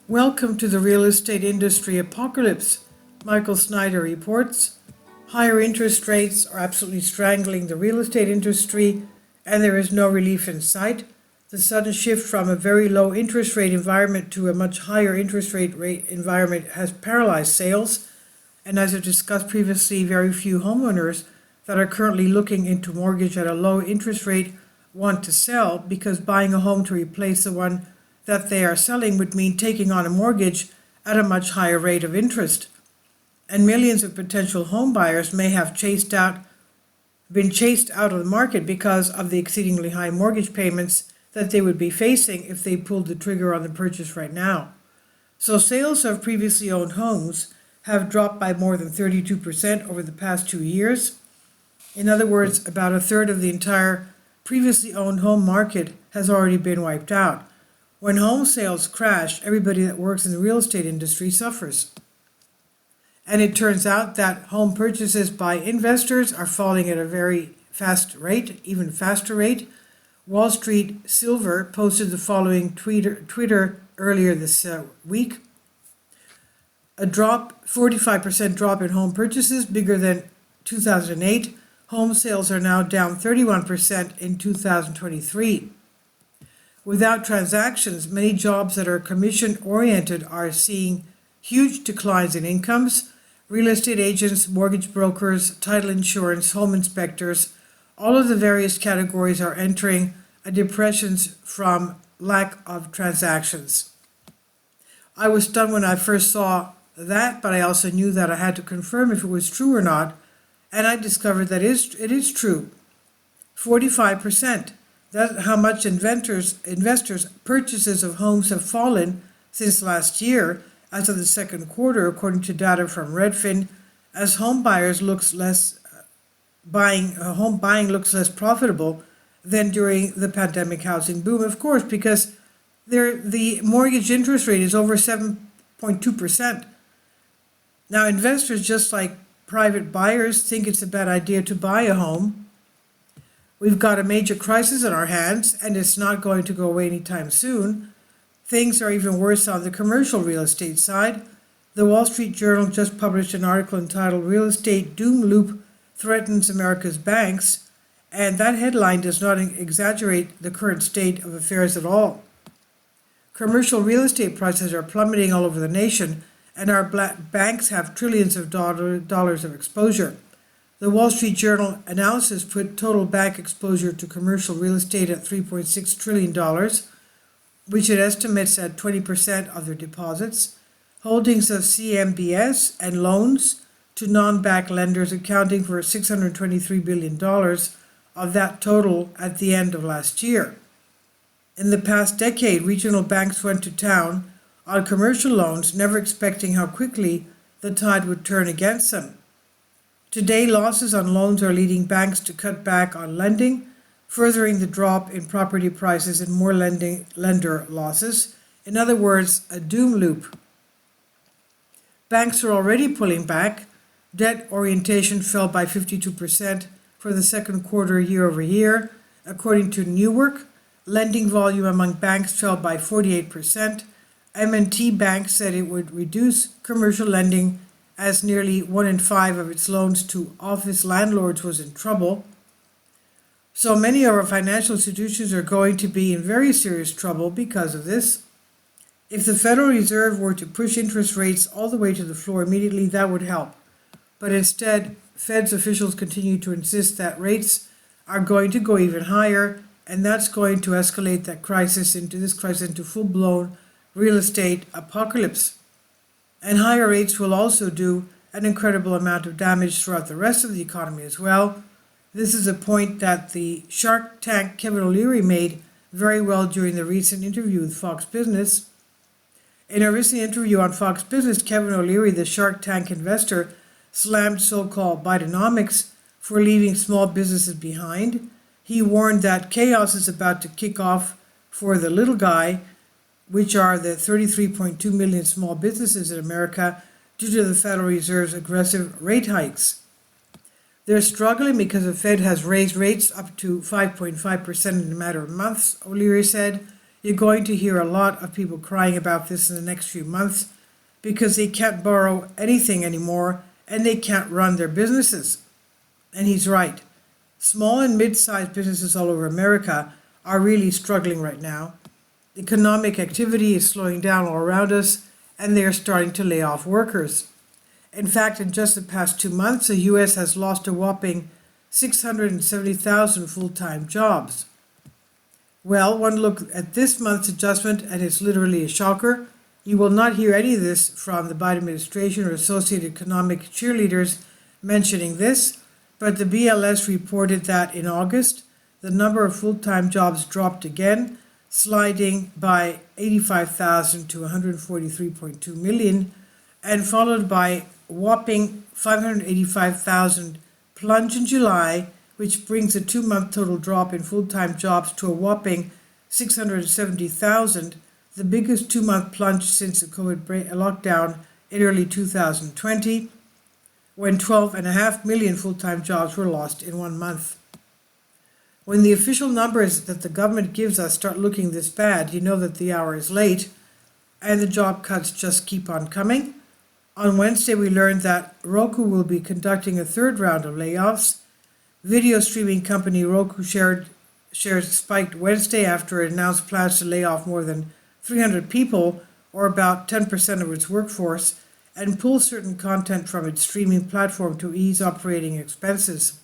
Welcome to the real estate industry apocalypse. Michael Snyder reports, higher interest rates are absolutely strangling the real estate industry and there is no relief in sight. The sudden shift from a very low interest rate environment to a much higher interest rate environment has paralyzed sales. And as I discussed previously, very few homeowners that are currently looking into mortgage at a low interest rate want to sell because buying a home to replace the one that they are selling would mean taking on a mortgage at a much higher rate of interest. And millions of potential home buyers may have been chased out of the market because of the exceedingly high mortgage payments that they would be facing if they pulled the trigger on the purchase right now. So sales of previously owned homes have dropped by more than 32% over the past 2 years. In other words, about a third of the entire previously owned home market has already been wiped out. When home sales crash, everybody that works in the real estate industry suffers. And it turns out that home purchases by investors are falling at a very fast rate, even faster rate. Wall Street Silver posted the following Twitter earlier this week. A 45% drop in home purchases, bigger than 2008. Home sales are now down 31% in 2023. Without transactions, many jobs that are commission-oriented are seeing huge declines in incomes. Real estate agents, mortgage brokers, title insurance, home inspectors, all of the various categories are entering a depression from lack of transactions. I was stunned when I first saw that, but I also knew that I had to confirm if it was true or not, and I discovered that it is true. 45%. That's how much investors' purchases of homes have fallen since last year, as of the second quarter, according to data from Redfin, as home buying looks less profitable than during the pandemic housing boom. Of course, because the mortgage interest rate is over 7.2%. Now, investors, just like private buyers, think it's a bad idea to buy a home. We've got a major crisis on our hands, and it's not going to go away anytime soon. Things are even worse on the commercial real estate side. The Wall Street Journal just published an article entitled "Real Estate Doom Loop Threatens America's Banks," and that headline does not exaggerate the current state of affairs at all. Commercial real estate prices are plummeting all over the nation, and our banks have trillions of dollars of exposure. The Wall Street Journal analysis put total bank exposure to commercial real estate at $3.6 trillion, which it estimates at 20% of their deposits. Holdings of CMBS and loans to non-bank lenders accounting for $623 billion of that total at the end of last year. In the past decade, regional banks went to town on commercial loans, never expecting how quickly the tide would turn against them. Today, losses on loans are leading banks to cut back on lending, furthering the drop in property prices and more lender losses. In other words, a doom loop. Banks are already pulling back. Debt orientation fell by 52% for the second quarter year over year. According to Newark, lending volume among banks fell by 48%. M&T Bank said it would reduce commercial lending as nearly 1 in 5 of its loans to office landlords was in trouble. So many of our financial institutions are going to be in very serious trouble because of this. If the Federal Reserve were to push interest rates all the way to the floor immediately, that would help. But instead, Fed's officials continue to insist that rates are going to go even higher, and that's going to escalate this crisis into full-blown real estate apocalypse. And higher rates will also do an incredible amount of damage throughout the rest of the economy as well. This is a point that the Shark Tank Kevin O'Leary made very well during the recent interview with Fox Business. In a recent interview on Fox Business, Kevin O'Leary, the Shark Tank investor, slammed so-called Bidenomics for leaving small businesses behind. He warned that chaos is about to kick off for the little guy, which are the 33.2 million small businesses in America, due to the Federal Reserve's aggressive rate hikes. They're struggling because the Fed has raised rates up to 5.5% in a matter of months, O'Leary said. You're going to hear a lot of people crying about this in the next few months because they can't borrow anything anymore and they can't run their businesses. And he's right. Small and mid-sized businesses all over America are really struggling right now. Economic activity is slowing down all around us, and they are starting to lay off workers. In fact, in just the past 2 months, the U.S. has lost a whopping 670,000 full-time jobs. Well, one look at this month's adjustment, and it's literally a shocker. You will not hear any of this from the Biden administration or associated economic cheerleaders mentioning this, but the BLS reported that in August, the number of full-time jobs dropped again, sliding by 85,000 to 143.2 million, and followed by a whopping 585,000 plunge in July, which brings the 2-month total drop in full-time jobs to a whopping 670,000, the biggest 2-month plunge since the COVID lockdown in early 2020, when 12.5 million full-time jobs were lost in 1 month. When the official numbers that the government gives us start looking this bad, you know that the hour is late, and the job cuts just keep on coming. On Wednesday, we learned that Roku will be conducting a 3rd round of layoffs. Video streaming company Roku shares spiked Wednesday after it announced plans to lay off more than 300 people, or about 10% of its workforce, and pull certain content from its streaming platform to ease operating expenses.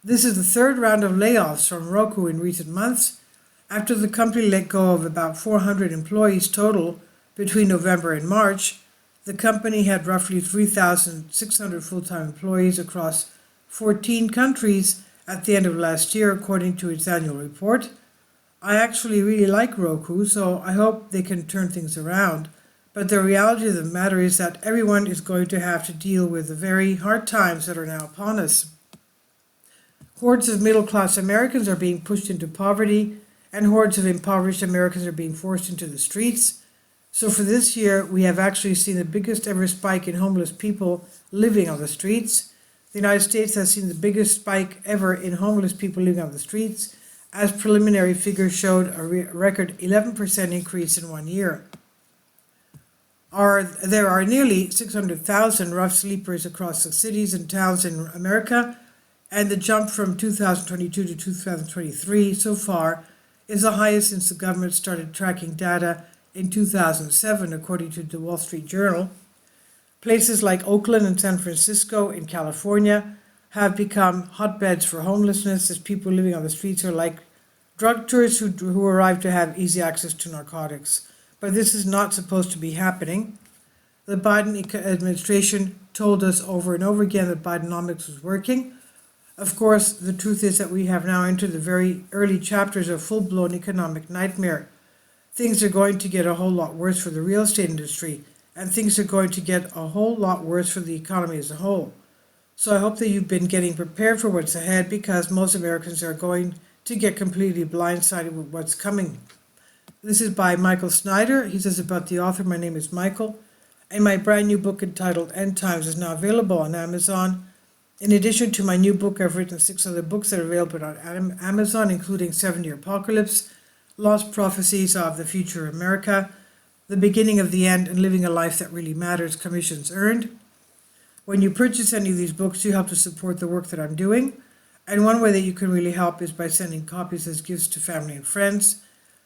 This is the 3rd round of layoffs from Roku in recent months, after the company let go of about 400 employees total between November and March. The company had roughly 3,600 full-time employees across 14 countries at the end of last year, according to its annual report. I actually really like Roku, so I hope they can turn things around. But the reality of the matter is that everyone is going to have to deal with the very hard times that are now upon us. Hordes of middle-class Americans are being pushed into poverty, and hordes of impoverished Americans are being forced into the streets. So for this year, we have actually seen the biggest ever spike in homeless people living on the streets. The United States has seen the biggest spike ever in homeless people living on the streets, as preliminary figures showed a record 11% increase in 1 year. There are nearly 600,000 rough sleepers across the cities and towns in America, and the jump from 2022 to 2023 so far is the highest since the government started tracking data in 2007, according to the Wall Street Journal. Places like Oakland and San Francisco in California have become hotbeds for homelessness, as people living on the streets are like drug tourists who arrive to have easy access to narcotics. But this is not supposed to be happening. The Biden administration told us over and over again that Bidenomics was working. Of course, the truth is that we have now entered the very early chapters of full-blown economic nightmare. Things are going to get a whole lot worse for the real estate industry, and things are going to get a whole lot worse for the economy as a whole. So I hope that you've been getting prepared for what's ahead, because most Americans are going to get completely blindsided with what's coming. This is by Michael Snyder. He says about the author, "My name is Michael, and my brand new book entitled End Times is now available on Amazon. In addition to my new book, I've written 6 other books that are available on Amazon, including 7-Year Apocalypse, Lost Prophecies of the Future of America, The Beginning of the End, and Living a Life That Really Matters, Commissions Earned. When you purchase any of these books, you help to support the work that I'm doing, and one way that you can really help is by sending copies as gifts to family and friends.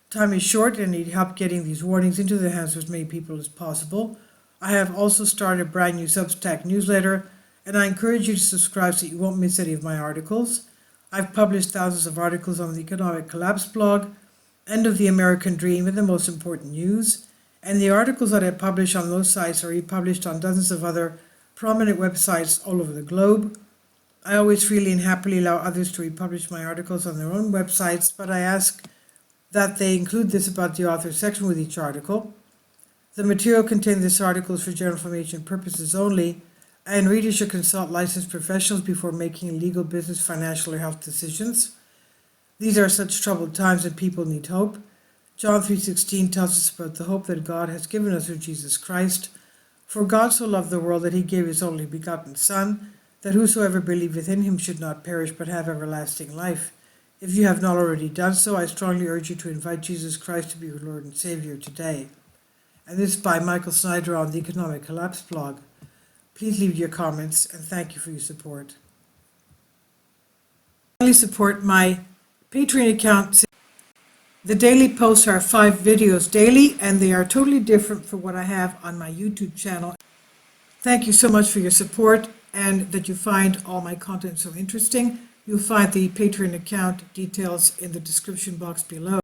Time is short, and I need help getting these warnings into the hands of as many people as possible. I have also started a brand new Substack newsletter, and I encourage you to subscribe so you won't miss any of my articles. I've published thousands of articles on the Economic Collapse blog, End of the American Dream, and the most important news. And the articles that I publish on those sites are republished on dozens of other prominent websites all over the globe. I always freely and happily allow others to republish my articles on their own websites, but I ask that they include this about the author section with each article. The material contained in this article is for general information purposes only, and readers should consult licensed professionals before making legal, business, financial, or health decisions. These are such troubled times and people need hope. John 3:16 tells us about the hope that God has given us through Jesus Christ. For God so loved the world that he gave his only begotten Son, that whosoever believeth in him should not perish but have everlasting life. If you have not already done so, I strongly urge you to invite Jesus Christ to be your Lord and Savior today. And this is by Michael Snyder on the Economic Collapse blog. Please leave your comments, and thank you for your support. Finally, support my Patreon account. The daily posts are 5 videos daily, and they are totally different from what I have on my YouTube channel. Thank you so much for your support and that you find all my content so interesting. You'll find the Patreon account details in the description box below.